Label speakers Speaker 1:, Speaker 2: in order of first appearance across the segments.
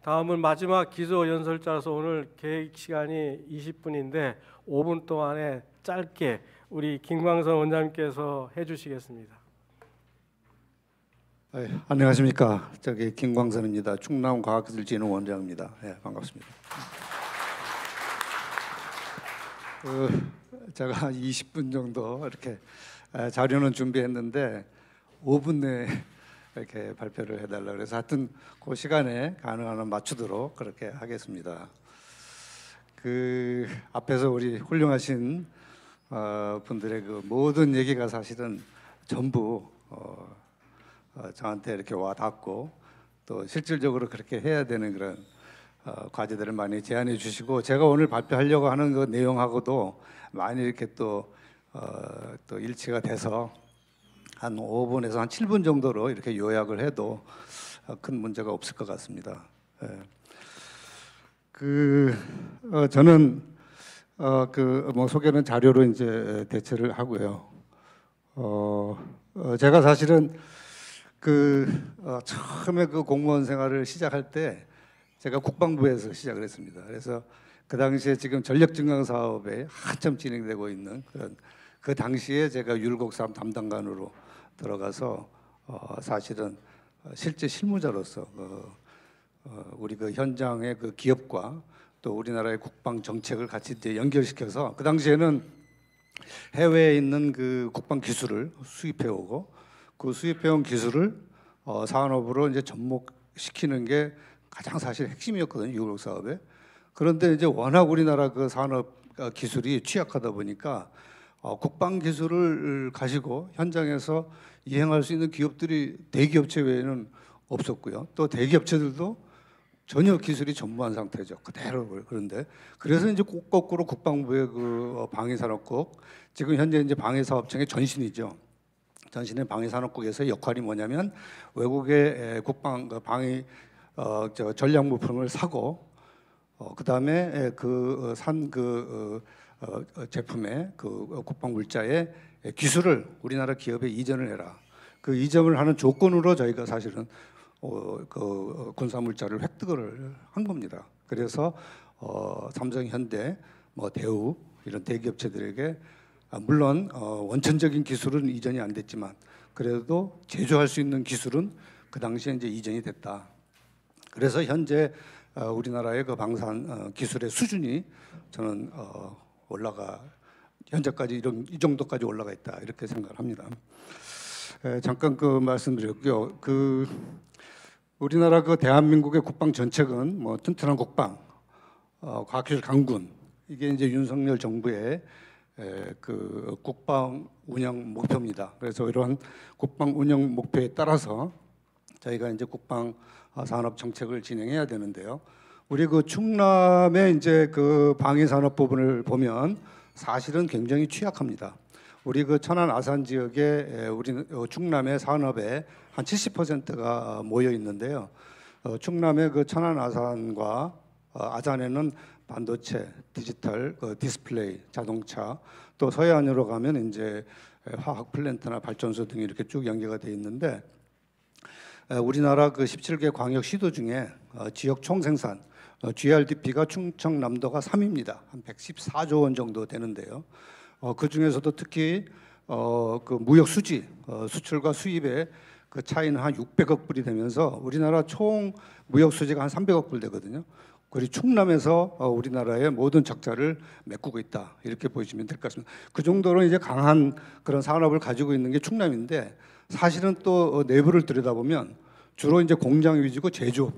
Speaker 1: 다음은 마지막 기소 연설자로서 오늘 계획 시간이 20분인데 5분 동안에 짧게 우리 김광선 원장님께서 해주시겠습니다.
Speaker 2: 안녕하십니까. 김광선입니다. 충남과학기술진흥원장입니다. 반갑습니다. 제가 20분 정도 이렇게 자료는 준비했는데 5분 내에 이렇게 발표를 해달라 그래서 하여튼 그 시간에 가능한 한 맞추도록 그렇게 하겠습니다. 그 앞에서 우리 훌륭하신 분들의 그 모든 얘기가 사실은 전부 저한테 이렇게 와 닿고 또 실질적으로 그렇게 해야 되는 그런 과제들을 많이 제안해 주시고 제가 오늘 발표하려고 하는 그 내용하고도 많이 이렇게 또 일치가 돼서 한 5분에서 한 7분 정도로 이렇게 요약을 해도 큰 문제가 없을 것 같습니다. 저는 뭐 소개는 자료로 이제 대체를 하고요. 제가 사실은 처음에 그 공무원 생활을 시작할 때 제가 국방부에서 시작을 했습니다. 그래서 그 당시에 지금 전력 증강 사업에 한참 진행되고 있는 그 당시에 제가 율곡3 담당관으로 들어가서 사실은 실제 실무자로서 우리 그 현장의 그 기업과 또 우리나라의 국방 정책을 같이 이제 연결시켜서 그 당시에는 해외에 있는 그 국방 기술을 수입해 오고 그 수입해온 기술을 산업으로 이제 접목시키는 게 가장 사실 핵심이었거든요, 율곡 사업에. 그런데 이제 워낙 우리나라 그 산업 기술이 취약하다 보니까 국방 기술을 가지고 현장에서 이행할 수 있는 기업들이 대기업체 외에는 없었고요. 또 대기업체들도 전혀 기술이 전무한 상태죠. 그대로. 그런데 그래서 이제 거꾸로 국방부의 그 방위산업국, 지금 현재 이제 방위사업청의 전신이죠. 전신의 방위산업국에서의 역할이 뭐냐면 외국의 국방 방위 전략 물품을 사고 그 다음에 제품의 그 국방 물자의 기술을 우리나라 기업에 이전을 해라. 그 이전을 하는 조건으로 저희가 사실은 그 군사 물자를 획득을 한 겁니다. 그래서 삼성, 현대, 뭐 대우 이런 대기업체들에게 물론 원천적인 기술은 이전이 안 됐지만 그래도 제조할 수 있는 기술은 그 당시에 이제 이전이 됐다. 그래서 현재 우리나라의 그 방산 기술의 수준이 저는 현재까지 이 정도까지 올라가 있다 이렇게 생각을 합니다. 잠깐 말씀드렸고요. 우리나라 대한민국의 국방 정책은 뭐 튼튼한 국방, 과학기술 강군 이게 이제 윤석열 정부의 국방 운영 목표입니다. 그래서 이러한 국방 운영 목표에 따라서 저희가 이제 국방 산업 정책을 진행해야 되는데요. 우리 충남의 이제 방위 산업 부분을 보면 사실은 굉장히 취약합니다. 우리 천안 아산 지역에 우리 충남의 산업의 한 70%가 모여 있는데요. 충남의 천안 아산과 아산에는 반도체, 디지털, 디스플레이, 자동차, 또 서해안으로 가면 이제 화학 플랜트나 발전소 등이 이렇게 쭉 연계가 돼 있는데 우리나라 17개 광역 시도 중에 지역 총생산 GRDP가 충청남도가 3위입니다. 한 114조 원 정도 되는데요. 그 중에서도 특히 무역 수지, 수출과 수입의 그 차이는 한 600억 불이 되면서 우리나라 총 무역 수지가 한 300억 불 되거든요. 그리고 충남에서 우리나라의 모든 적자를 메꾸고 있다 이렇게 보시면 될 것 같습니다. 그 정도로 이제 강한 그런 산업을 가지고 있는 게 충남인데 사실은 또 내부를 들여다보면 주로 이제 공장 위주고 제조업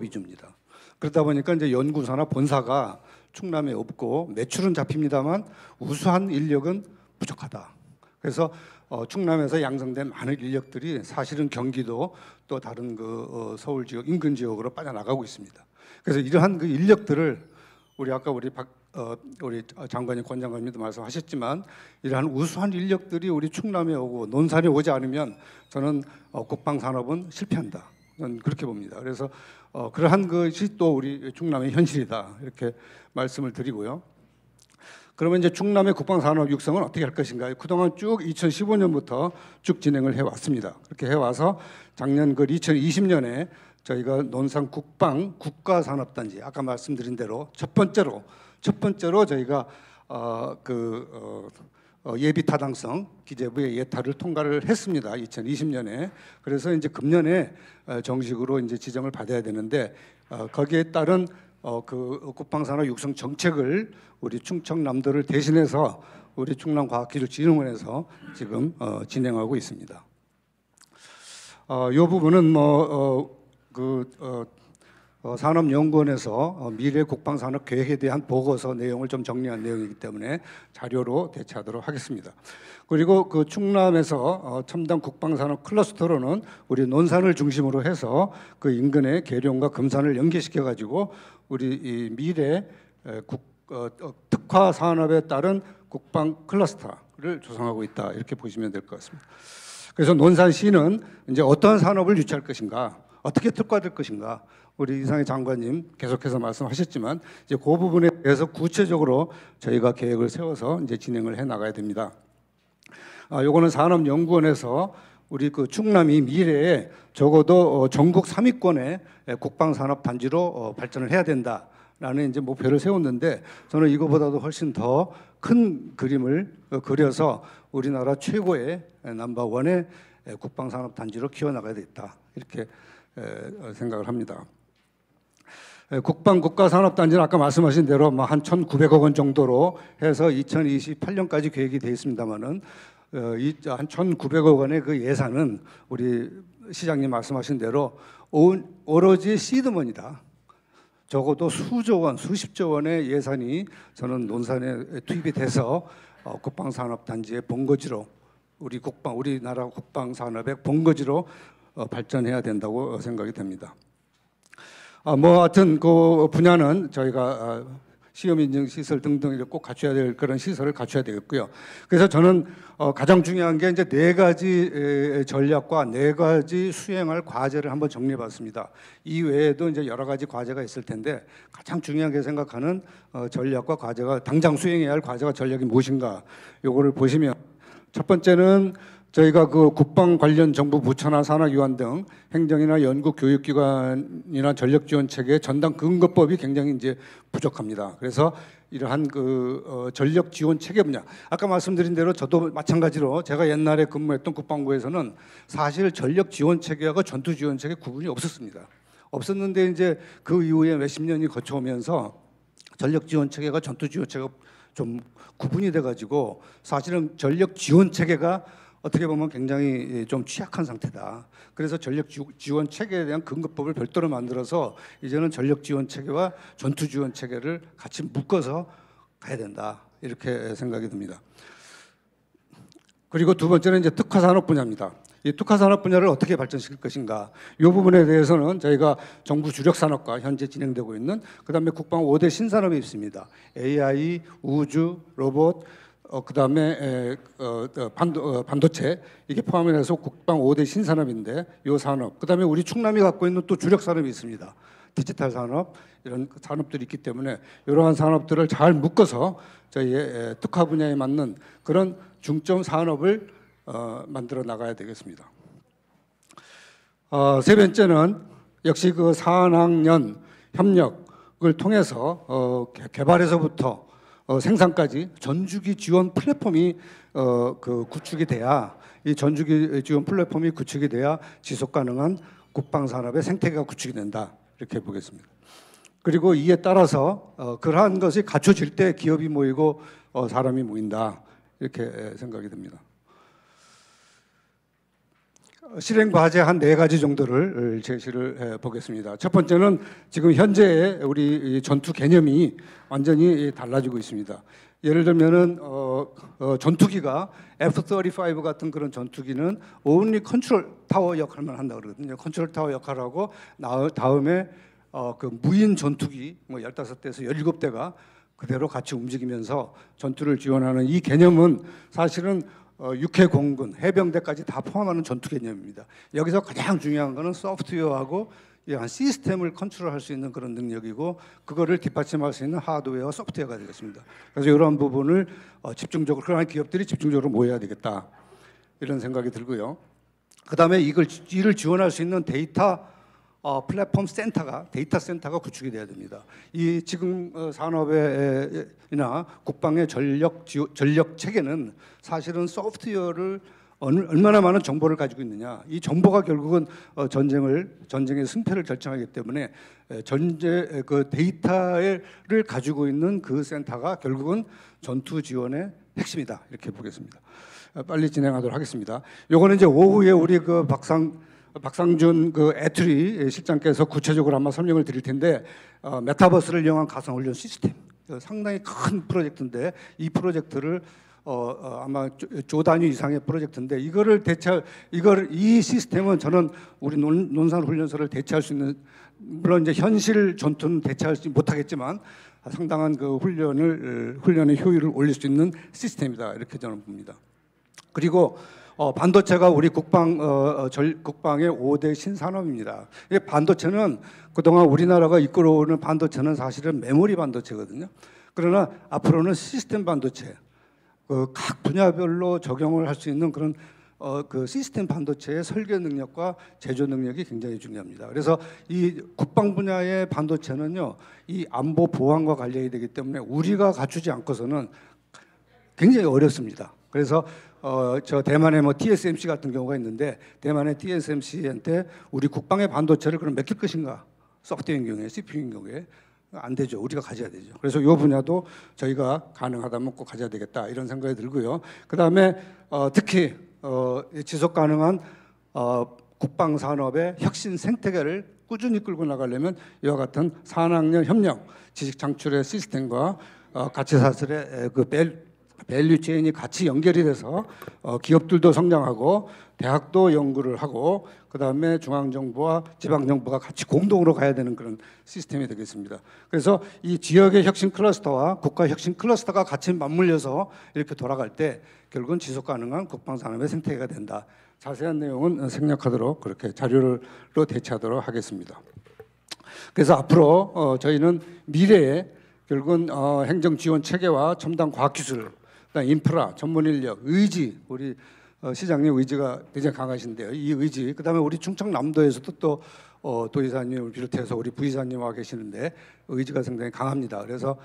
Speaker 2: 위주입니다. 그러다 보니까 이제 연구소나 본사가 충남에 없고 매출은 잡힙니다만 우수한 인력은 부족하다. 그래서 충남에서 양성된 많은 인력들이 사실은 경기도 또 다른 서울 지역 인근 지역으로 빠져나가고 있습니다. 그래서 이러한 인력들을 우리 장관님, 권 장관님도 말씀하셨지만 이러한 우수한 인력들이 우리 충남에 오고 논산에 오지 않으면 저는 국방 산업은 실패한다. 저는 그렇게 봅니다. 그래서 그러한 것이 또 우리 충남의 현실이다 이렇게 말씀을 드리고요. 그러면 이제 충남의 국방 산업 육성은 어떻게 할 것인가? 그동안 쭉 2015년부터 쭉 진행을 해왔습니다. 그렇게 해와서 작년 2020년에 저희가 논산 국방 국가산업단지 아까 말씀드린 대로 첫 번째로 저희가 예비 타당성 기재부의 예타를 통과를 했습니다. 2020년에. 그래서 이제 금년에 정식으로 이제 지정을 받아야 되는데 거기에 따른 그 국방산업 육성 정책을 우리 충청남도를 대신해서 우리 충남과학기술진흥원에서 지금 진행하고 있습니다. 이 부분은 산업연구원에서 미래 국방산업 계획에 대한 보고서 내용을 좀 정리한 내용이기 때문에 자료로 대체하도록 하겠습니다. 그리고 그 충남에서 첨단 국방산업 클러스터로는 우리 논산을 중심으로 해서 그 인근의 계룡과 금산을 연계시켜 가지고 우리 이 미래 특화 산업에 따른 국방 클러스터를 조성하고 있다 이렇게 보시면 될 것 같습니다. 그래서 논산시는 이제 어떤 산업을 유치할 것인가, 어떻게 특화될 것인가, 우리 이상희 장관님 계속해서 말씀하셨지만 이제 그 부분에 대해서 구체적으로 저희가 계획을 세워서 이제 진행을 해 나가야 됩니다. 요거는 산업연구원에서 우리 그 충남이 미래에 적어도 전국 3위권의 국방산업 단지로 발전을 해야 된다라는 이제 목표를 세웠는데 저는 이거보다도 훨씬 더 큰 그림을 그려서 우리나라 최고의 넘버원의 국방산업 단지로 키워나가야 되겠다 이렇게 생각을 합니다. 국방 국가산업단지는 아까 말씀하신 대로 한 1,900억 원 정도로 해서 2028년까지 계획이 되어 있습니다만은 한 1,900억 원의 그 예산은 우리 시장님 말씀하신 대로 오로지 시드머니다. 적어도 수조 원, 수십조 원의 예산이 저는 논산에 투입이 돼서 국방산업단지의 본거지로 우리나라 국방산업의 본거지로 발전해야 된다고 생각이 됩니다. 하여튼 그 분야는 저희가 시험 인증 시설 등등 꼭 갖춰야 될 그런 시설을 갖춰야 되겠고요. 그래서 저는 가장 중요한 게 이제 4가지 전략과 4가지 수행할 과제를 한번 정리해봤습니다. 이 외에도 이제 여러 가지 과제가 있을 텐데 가장 중요하게 생각하는 전략과 과제가 당장 수행해야 할 과제와 전략이 무엇인가 요거를 보시면 첫 번째는 저희가 그 국방 관련 정부 부처나 산하기관 등 행정이나 연구 교육기관이나 전력 지원 체계 전담 근거법이 굉장히 이제 부족합니다. 그래서 이러한 그 전력 지원 체계 분야 아까 말씀드린 대로 저도 마찬가지로 제가 옛날에 근무했던 국방부에서는 사실 전력 지원 체계하고 전투 지원 체계 구분이 없었습니다. 없었는데 이제 그 이후에 몇십 년이 거쳐오면서 전력 지원 체계가 전투 지원 체계가 좀 구분이 돼가지고 사실은 전력 지원 체계가 어떻게 보면 굉장히 좀 취약한 상태다. 그래서 전력 지원 체계에 대한 근거법을 별도로 만들어서 이제는 전력 지원 체계와 전투 지원 체계를 같이 묶어서 가야 된다. 이렇게 생각이 듭니다. 그리고 두 번째는 이제 특화 산업 분야입니다. 이 특화 산업 분야를 어떻게 발전시킬 것인가. 이 부분에 대해서는 저희가 정부 주력 산업과 현재 진행되고 있는 그다음에 국방 5대 신산업이 있습니다. AI, 우주, 로봇 그다음에 반도체 이게 포함해서 국방 5대 신산업인데 이 산업 그다음에 우리 충남이 갖고 있는 또 주력 산업이 있습니다. 디지털 산업 이런 산업들이 있기 때문에 이러한 산업들을 잘 묶어서 저희의 특화 분야에 맞는 그런 중점 산업을 만들어 나가야 되겠습니다. 세 번째는 역시 그 산학연 협력을 통해서 개발에서부터 생산까지 전주기 지원 플랫폼이 구축이 돼야 이 전주기 지원 플랫폼이 구축이 돼야 지속 가능한 국방 산업의 생태계가 구축이 된다 이렇게 보겠습니다. 그리고 이에 따라서 그러한 것이 갖춰질 때 기업이 모이고 사람이 모인다 이렇게 생각이 듭니다. 실행 과제 한 4가지 정도를 제시를 해 보겠습니다. 첫 번째는 지금 현재 우리 전투 개념이 완전히 달라지고 있습니다. 예를 들면은 전투기가 F-35 같은 그런 전투기는 only 컨트롤 타워 역할만 한다 그러거든요. 컨트롤 타워 역할하고 다음에 그 무인 전투기 뭐 15대에서 17대가 그대로 같이 움직이면서 전투를 지원하는 이 개념은 사실은 육해 공군, 해병대까지 다 포함하는 전투 개념입니다. 여기서 가장 중요한 거는 소프트웨어하고 한 시스템을 컨트롤할 수 있는 그런 능력이고 그거를 뒷받침할 수 있는 하드웨어와 소프트웨어가 되겠습니다. 그래서 이러한 부분을 집중적으로 그러한 기업들이 집중적으로 모여야 되겠다 이런 생각이 들고요. 그다음에 이를 지원할 수 있는 데이터 플랫폼 센터가 데이터 센터가 구축이 돼야 됩니다. 이 지금 산업이나 국방의 전력 체계는 사실은 소프트웨어를 얼마나 많은 정보를 가지고 있느냐. 이 정보가 결국은 전쟁의 승패를 결정하기 때문에 그 데이터를 가지고 있는 그 센터가 결국은 전투 지원의 핵심이다. 이렇게 보겠습니다. 빨리 진행하도록 하겠습니다. 요거는 이제 오후에 우리 그 박상준 그 애투리 실장께서 구체적으로 아마 설명을 드릴 텐데 메타버스를 이용한 가상훈련 시스템 상당히 큰 프로젝트인데 이 프로젝트를 아마 조 단위 이상의 프로젝트인데 이 시스템은 저는 우리 논산훈련소를 대체할 수 있는 물론 이제 현실 전투는 대체하지 못하겠지만 상당한 그 훈련의 효율을 올릴 수 있는 시스템이다 이렇게 저는 봅니다. 그리고 반도체가 우리 국방의 5대 신산업입니다. 이 반도체는 그동안 우리나라가 이끌어오는 반도체는 사실은 메모리 반도체거든요. 그러나 앞으로는 시스템 반도체, 각 분야별로 적용을 할 수 있는 그런 그 시스템 반도체의 설계 능력과 제조 능력이 굉장히 중요합니다. 그래서 이 국방 분야의 반도체는요, 이 안보 보안과 관련이 되기 때문에 우리가 갖추지 않고서는 굉장히 어렵습니다. 그래서 저 대만의 뭐 TSMC 같은 경우가 있는데 대만의 TSMC한테 우리 국방의 반도체를 그럼 맡길 것인가? 소프트웨어인 경우에, CPU인 경우에 안 되죠. 우리가 가져야 되죠. 그래서 이 분야도 저희가 가능하다면 꼭 가져야 되겠다 이런 생각이 들고요. 그 다음에 특히 지속 가능한 국방 산업의 혁신 생태계를 꾸준히 끌고 나가려면 이와 같은 산학년 협력, 지식 창출의 시스템과 가치 사슬의 그 밸류 체인이 같이 연결이 돼서 기업들도 성장하고 대학도 연구를 하고 그다음에 중앙정부와 지방정부가 같이 공동으로 가야 되는 그런 시스템이 되겠습니다. 그래서 이 지역의 혁신 클러스터와 국가 혁신 클러스터가 같이 맞물려서 이렇게 돌아갈 때 결국은 지속 가능한 국방산업의 생태계가 된다. 자세한 내용은 생략하도록 그렇게 자료로 대체하도록 하겠습니다. 그래서 앞으로 저희는 미래에 결국은 행정 지원 체계와 첨단 과학기술, 인프라, 전문 인력, 의지, 우리 시장님 의지가 굉장히 강하신데요. 이 의지, 그다음에 우리 충청남도에서도 또 도의사님을 비롯해서 우리 부의사님 와 계시는데 의지가 상당히 강합니다. 그래서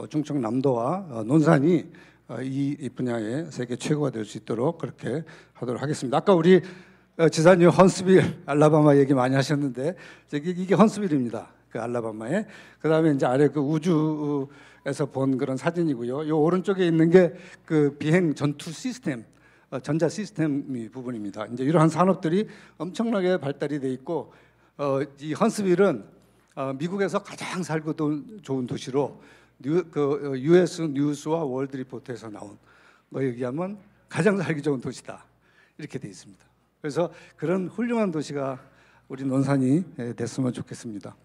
Speaker 2: 충청남도와 논산이 이 분야의 세계 최고가 될 수 있도록 그렇게 하도록 하겠습니다. 아까 우리 지사님 헌스빌 알라바마 얘기 많이 하셨는데 이게 헌스빌입니다. 그 알라바마에. 그다음에 이제 아래 그 우주에서 본 그런 사진이고요. 요 오른쪽에 있는 게 그 비행 전투 시스템, 전자 시스템 부분입니다. 이제 이러한 산업들이 엄청나게 발달이 돼 있고 이 헌스빌은 미국에서 가장 살고 좋은 도시로 US 뉴스와 월드 리포트에서 나온 거 얘기하면 가장 살기 좋은 도시다 이렇게 돼 있습니다. 그래서 그런 훌륭한 도시가 우리 논산이 됐으면 좋겠습니다.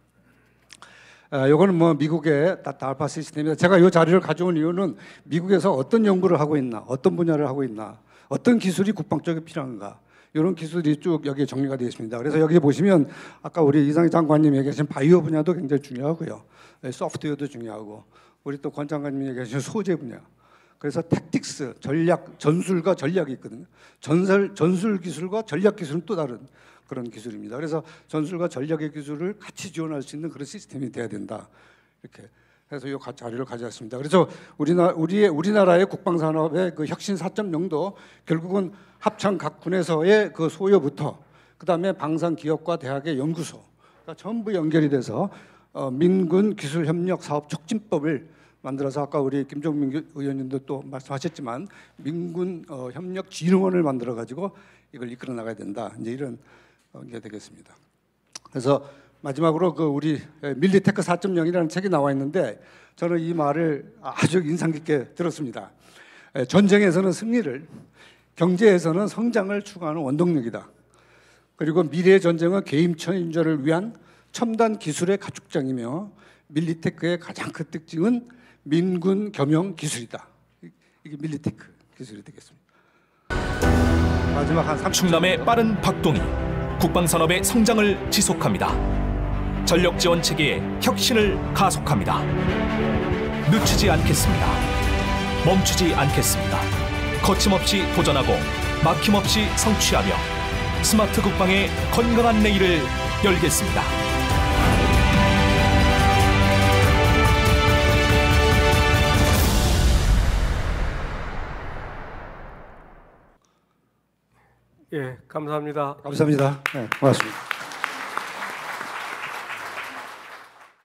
Speaker 2: 요거는 뭐 미국의 알파 시스템입니다. 제가 이 자료를 가져온 이유는 미국에서 어떤 연구를 하고 있나, 어떤 분야를 하고 있나, 어떤 기술이 국방 쪽에 필요한가 이런 기술이 쭉 여기에 정리가 되어 있습니다. 그래서 여기 보시면 아까 우리 이상희 장관님 얘기하신 바이오 분야도 굉장히 중요하고요, 소프트웨어도 중요하고 우리 또 권 장관님이 얘기하신 소재 분야. 그래서 택틱스, 전략, 전술과 전략이 있거든요. 전술 기술과 전략 기술은 또 다른 그런 기술입니다. 그래서 전술과 전략의 기술을 같이 지원할 수 있는 그런 시스템이 돼야 된다. 이렇게 해서 이 자료를 가져왔습니다. 그래서 우리나라의 국방 산업의 그 혁신 4.0도 결국은 합참 각 군에서의 그 소요부터 그다음에 방산 기업과 대학의 연구소 그러니까 전부 연결이 돼서 민군 기술 협력 사업 촉진법을 만들어서 아까 우리 김종민 의원님도 또 말씀하셨지만 민군 협력 진흥원을 만들어 가지고 이걸 이끌어 나가야 된다. 이제 이런 게 되겠습니다. 그래서 마지막으로 그 우리 밀리테크 4.0이라는 책이 나와 있는데 저는 이 말을 아주 인상 깊게 들었습니다. 전쟁에서는 승리를, 경제에서는 성장을 추구하는 원동력이다. 그리고 미래의 전쟁은 개인천인자를 위한 첨단 기술의 가축장이며 밀리테크의 가장 큰 특징은 민군 겸용 기술이다. 이게 밀리테크 기술이 되겠습니다. 마지막 한 30초.
Speaker 3: 충남의 빠른 박동이 국방산업의 성장을 지속합니다. 전력 지원 체계의 혁신을 가속합니다. 늦추지 않겠습니다. 멈추지 않겠습니다. 거침없이 도전하고 막힘없이 성취하며 스마트 국방의 건강한 내일을 열겠습니다.
Speaker 1: 예, 감사합니다.
Speaker 2: 감사합니다. 네, 고맙습니다.